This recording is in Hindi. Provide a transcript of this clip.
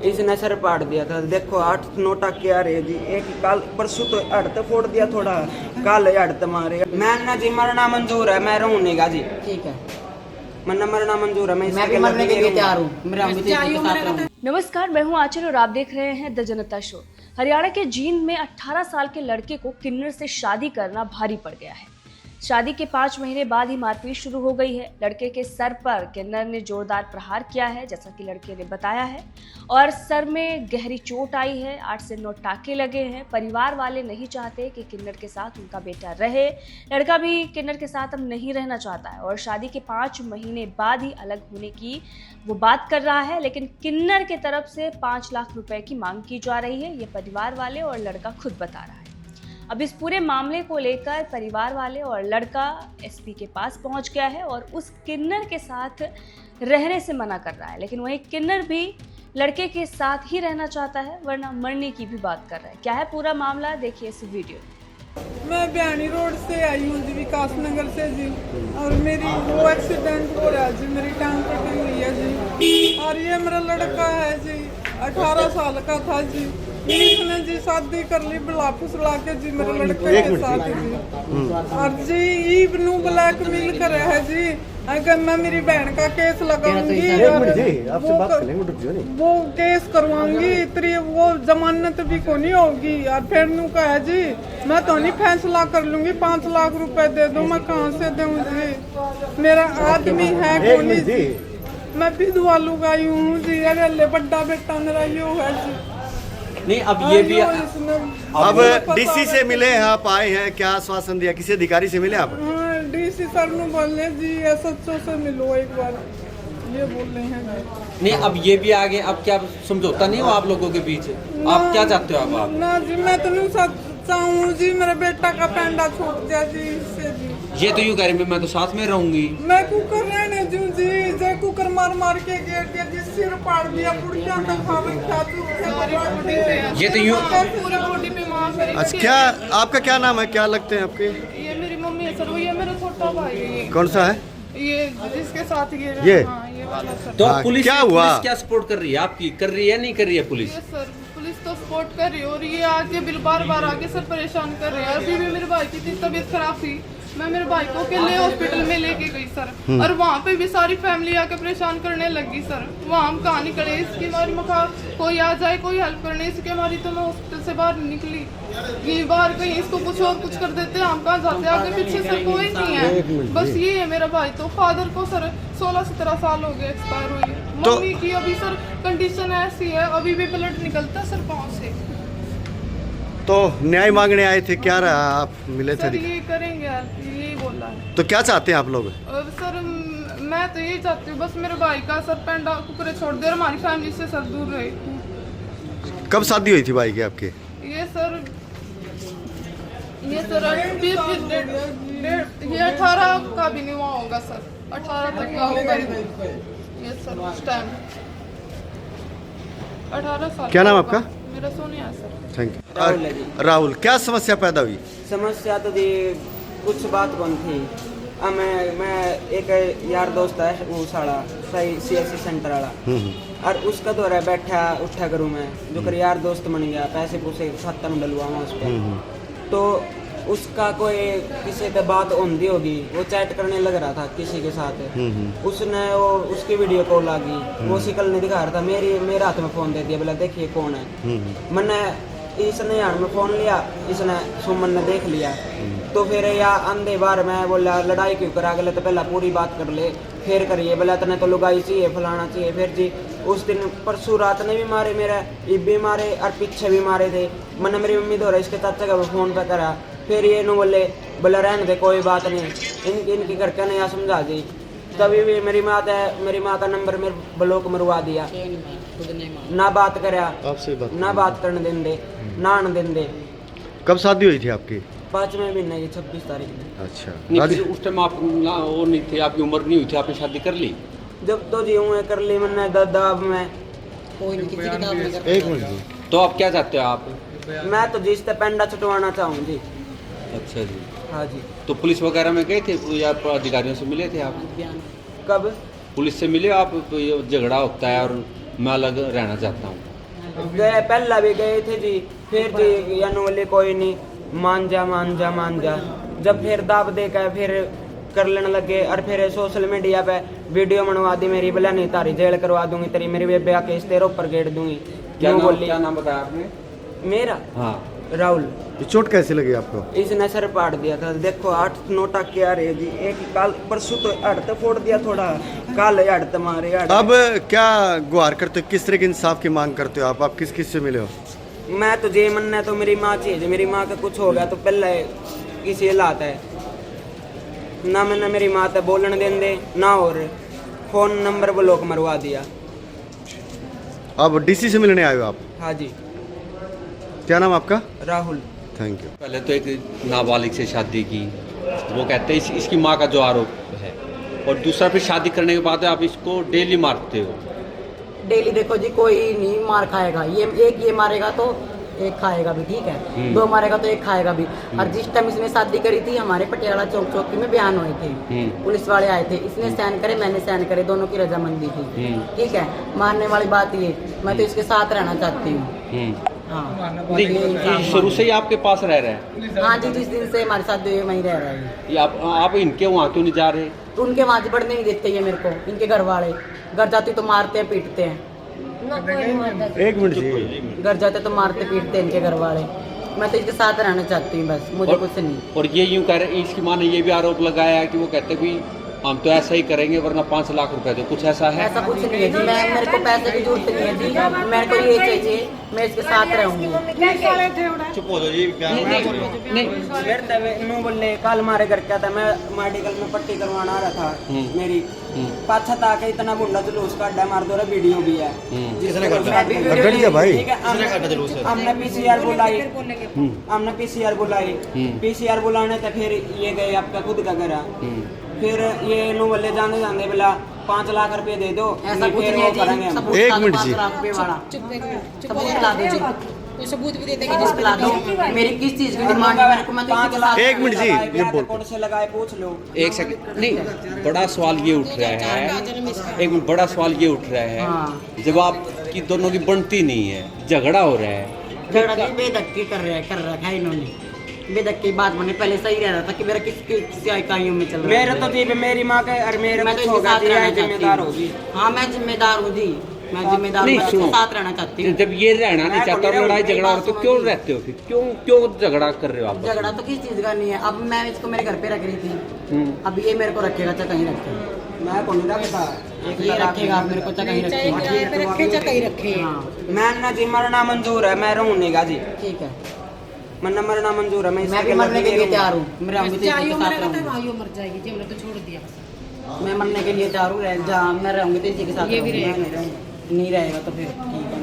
इसने सर पाड़ दिया था। देखो 8-9 टाके आ रहे जी। एक कल परसों तो हड़ते फोड़ दिया थोड़ा, कल हड़ते मारे। मैं ना जी मरना मंजूर है, मैं रहूँगा जी। ठीक है, मरना मंजूर है, मैं भी मरने के लिए तैयार हूँ। मेरा नमस्कार, मैं हूं आंचल और आप देख रहे हैं द जनता शो। हरियाणा के जींद में 18 साल के लड़के को किन्नर से शादी करना भारी पड़ गया है। शादी के 5 महीने बाद ही मारपीट शुरू हो गई है। लड़के के सर पर किन्नर ने जोरदार प्रहार किया है, जैसा कि लड़के ने बताया है, और सर में गहरी चोट आई है। 8 से 9 टाके लगे हैं। परिवार वाले नहीं चाहते कि किन्नर के साथ उनका बेटा रहे। लड़का भी किन्नर के साथ अब नहीं रहना चाहता है और शादी के 5 महीने बाद ही अलग होने की वो बात कर रहा है। लेकिन किन्नर की तरफ से 5 लाख रुपए की मांग की जा रही है, ये परिवार वाले और लड़का खुद बता रहा है। अब इस पूरे मामले को लेकर परिवार वाले और लड़का एसपी के पास पहुंच गया है और उस किन्नर के साथ रहने से मना कर रहा है। लेकिन वहीं किन्नर भी लड़के के साथ ही रहना चाहता है, वरना मरने की भी बात कर रहा है। क्या है पूरा मामला, देखिए इस वीडियो। मैं बयानी रोड से आई हूँ जी, विकास नगर से जी। और मेरी वो एक्सीडेंट हो रहा है जी, मेरी टांग कटी हुई है जी। और ये मेरा लड़का है जी, 18 साल का था जी। इसने जी शादी कर ली बुला फुसला के जी मेरे लड़के के साथ जी। और जी इबनू ब्लैक मिल कर है जी। अगर मैं मेरी बहन का केस लगाऊंगी और वो केस करवाऊंगी, इतनी वो जमानत भी को नहीं होगी। और फिर नू कहा जी मैं तो नहीं फैसला कर लूंगी, 5 लाख रुपए दे दो। मैं कहाँ से दूं जी, मेरा आदमी है कोनी जी। मैं विधवा लुगाई हूँ जी। अरे बड़ा बेटा मेरा यो है जी। नहीं अब ये भी अब डीसी से मिले हैं, आप आए हैं, क्या आश्वासन दिया, किसी अधिकारी से मिले आप? हाँ, डीसी सर ने बोले जी एसएचओ से मिलो एक बार, ये बोल रहे हैं जी। नहीं अब ये भी आगे, अब क्या समझौता नहीं हो आप लोगों के बीच? आप क्या चाहते हो आप? ना जी मैं तो नहीं चाहूँ जी, मेरे बेटा का पेंडा छोड़ दिया जी इससे जी। ये तो यूं कह रही मैं तो साथ में रहूंगी। मैं कुकर रहने दूं जी, जे कुकर मार मार के गेट दिया जी, सिर पाड़ दिया, पुड़िया तक खा ये तो यूं पूरी बॉडी में मार। अच्छा, क्या आपका क्या नाम है, क्या लगते हैं आपके? ये मेरी मम्मी है सर, वो ये मेरा छोटा भाई है। कौन सा है ये जिसके साथ ये? हाँ, ये वाला सर। तो हाँ, पुलिस क्या हुआ? पुलिस क्या सपोर्ट कर रही है आपकी? कर रही है नहीं कर रही है पुलिस? ये सर पुलिस तो सपोर्ट कर रही है और ये आके बिल बार आके सर परेशान कर रहे हैं। अभी भी मेरे भाई की तबीयत खराब थी, मैं मेरे भाई को अकेले हॉस्पिटल में लेके गई सर। और वहाँ पे भी सारी फैमिली आके परेशान करने लगी सर। वहाँ हम कहाँ निकले, इसकी हमारी मखा कोई आ जाए कोई हेल्प करने, इसके हमारी तो मैं हॉस्पिटल से बाहर निकली। ये बाहर कहीं इसको कुछ और कुछ कर देते, हम कहाँ जाते, आगे पीछे से कोई नहीं है, बस ये है मेरा भाई। तो फादर को सर 16-17 साल हो गए एक्सपायर हुई। मम्मी की अभी सर कंडीशन ऐसी है, अभी भी ब्लड निकलता है सर पाँव से। तो न्याय मांगने आए थे, क्या रहा, आप मिले थे? सर ये करेंगे, यही बोला है। तो क्या चाहते हैं आप लोग? सर मैं तो यही चाहती हूँ बस मेरे भाई का सर पेंडा कुकरे छोड़ दे और हमारी फैमिली से सर दूर रहे। कब शादी हुई थी भाई की आपके? ये सर ये 18 का भी नहीं हुआ होगा सर, 18 तक का होगा ये सर उस टाइम। 18 साल। क्या नाम आपका? मेरा सोनिया सर। थैंक राहुल है जी। यू। राहुल, क्या समस्या पैदा हुई? समस्या तो जी कुछ बात कौन थी। अब मैं एक यार दोस्त है वो साड़ा सही CSC सेंटर वाला, और उसका तो रहा बैठा उठा करूँ मैं, जो कर यार दोस्त बन गया, पैसे पूसे खाता में डलवा उस पर। तो उसका कोई किसी पे बात होती होगी, वो चैट करने लग रहा था किसी के साथ। उसने वो उसकी वीडियो कॉल आ गई, वो शिकल नहीं दिखा रहा था, मेरे हाथ में फ़ोन दे दिया, बोला देखिए कौन है। मैंने इसने यार में फ़ोन लिया, इसने सुमन ने देख लिया। तो फिर या अंधे बार मैं बोला लड़ाई क्यों करा, गले तो पहला पूरी बात कर ले फिर करिए, बोला तने तो लुगाई चाहिए फलाना चाहिए। फिर जी उस दिन परसों रात ने भी मारे, मेरा ईब भी मारे और पीछे भी मारे थे। मैंने मेरी मम्मी दो इसके चाचा का फ़ोन पे करा, फिर ये नो बोला रहने दे कोई बात नहीं, इनकी करके नहीं समझा दी। तभी भी मेरी माँ का नंबर मेरे ब्लॉक मरवा दिया, ना बात करा, ना बात करने देंगे, ना आने देंगे। कब शादी हुई थी आपकी? 5वें महीने की 26 तारीख में। अच्छा, नहीं फिर उस टाइम आप वो नहीं थे, आपकी उम्र नहीं हुई थी, आपने शादी कर ली? जब तो जी हूँ कर ली मैंने दबाव में। कोई नहीं, किसी किताब में कर। एक मिनट। तो आप क्या चाहते हो आप? मैं तो जिस पेंडा छुटवाना चाहूँ जी। अच्छा जी। हाँ जी। तो पुलिस वगैरह में गए थे या अधिकारियों से मिले थे आप? कब? पुलिस से मिले आप? तो ये झगड़ा होता है और मैं अलग रहना चाहता हूँ। गए पहला भी गए थे जी, फिर जी यानी बोले कोई नहीं, मान जा मान जा मान जा। जब फिर दाब दे के फिर कर लेने लगे और फिर सोशल मीडिया पे वीडियो बनवा दी मेरी, बोला नहीं तारी जेल करवा दूंगी, तेरी मेरी बेबे आके इस तेरे ऊपर गेड़ दूंगी। क्या नाम बताया आपने? मेरा हाँ। राहुल। ये चोट कैसे लगी आपको? इसने सर पाड़ दिया था, देखो 8-9 टाके आ रहे जी। एक काल परसों तो हड़ते फोड़ दिया थोड़ा, काल हड़ते मारे। अब क्या गुहार करते हो, किस तरह के इंसाफ की मांग करते हो आप किस किस से मिले हो? मैं तो जे मनना तो मेरी माँ चाहिए, मेरी माँ का कुछ हो गया तो पहले किसी हालात है ना, मैंने मेरी माँ तो बोलने दें दे ना, और फोन नंबर ब्लॉक मरवा दिया। अब डीसी से मिलने आए हो आप? हाँ जी। क्या नाम आपका? राहुल। Thank you. पहले तो एक नाबालिग से शादी की, वो कहते हैं इसकी माँ का जो आरोप है, और दूसरा फिर शादी करने के बाद आप इसको डेली मारते हो। डेली देखो जी, कोई नहीं मार खाएगा, ये मारेगा तो एक खाएगा भी, ठीक है, 2 मारेगा तो एक खाएगा भी। और जिस टाइम इसने शादी करी थी, हमारे पटियाला चौकी में बयान हुए थे, पुलिस वाले आए थे, इसने साइन करे, मैंने साइन करे, दोनों की रजामंदी थी, ठीक है। मारने वाली बात ये, मैं तो इसके साथ रहना चाहती हूँ। हाँ, नहीं, शुरू से ही आपके पास रह रहा है? हाँ जी, जिस दिन से हमारे साथ वहीं रह रहा है। ये आप इनके वहाँ क्यों नहीं जा रहे? तो उनके वहाँ से बढ़ने नहीं देते ये मेरे को, इनके घर वाले। घर जाते तो मारते हैं पीटते हैं, एक मिनट जी। घर जाते तो मारते पीटते हैं इनके घर वाले। मैं तो इसके साथ रहना चाहती हूँ बस, मुझे कुछ नहीं। और ये यूँ कह रहे, इसकी माँ ने ये भी आरोप लगाया है कि वो कहते भी हम तो ऐसा ही करेंगे वरना 5 लाख रुपए दो, कुछ ऐसा है? ऐसा कुछ नहीं है जी, मेरे को पैसे की जरूरत नहीं है जी, मेरे को ये चाहिए, मैं इसके साथ रहूंगी। चुप हो जाओ जी। नहीं बोले काल मारे घर क्या था, मैं मेडिकल में पट्टी करवाना आ रहा था मेरी, पाछा ताके इतना गुंडा जुलूस काटा, मार दो रहा, वीडियो भी है। भाई हमने पीसीआर बुलाई, पीसीआर बुलाने तो फिर ये गए आपका खुद का घर, फिर ये नो बोले जाने जाने बोला 5 लाख रुपए दे दो, ऐसा कुछ नहीं है जी, सबूत एक ला दो, मिनट 5 जी। लाख रुपए वाला सबूत ला दो जी, कोई सबूत भी देते कि जिस पे ला दो। मेरी किस चीज की डिमांड है, मेरे को मैं तो इसी के साथ। एक मिनट जी, ये बोल। कौन से लगाए पूछ लो। एक सेकंड, नहीं, बड़ा सवाल ये उठ रहा है, एक मिनट, बड़ा सवाल ये उठ रहा है, जब आपकी दोनों की बनती नहीं है, झगड़ा हो रहा है, झगड़ा भी बेधक्की कर रखा है इन्होंने, बेधक्की बात बने। पहले सही रह रहा था कि मेरा किसी इकाइयों में चल रहा है। मेरा तो जी मेरी माँ का और मेरे मैं तो कुछ हो इसके गया साथ जी, रहना जिम्मेदार चाहती होगी। हूँ। हाँ, मैं जिम्मेदार हूँ जी, मैं जिम्मेदार हूँ, नहीं, मैं सुनो। इसके साथ रहना चाहती हूँ। जब ये रहना नहीं चाहता और लड़ाई झगड़ा हो तो क्यों रहते हो फिर, क्यों झगड़ा कर रहे हो आप? झगड़ा तो किस चीज का नहीं है, अब मैं इसको मेरे घर पे रख रही थी, अब ये मेरे को रखेगा चाहे कहीं रखेगा, मैं कौन रखता, ये रखेगा मेरे को चाहे कहीं रखेगा। हाँ मैं ना जी मरना मंजूर है, मैं रहूँगा जी, ठीक है, मरना मंजूर है। मैं मैं भी मरने के लिए तैयार हूँ, मेरे हम इसके साथ रहूँगी। मैं मरने के लिए तैयार हूँ, जहाँ मैं रहूँगी तो इसी के साथ नहीं रहेगा तो फिर ठीक है।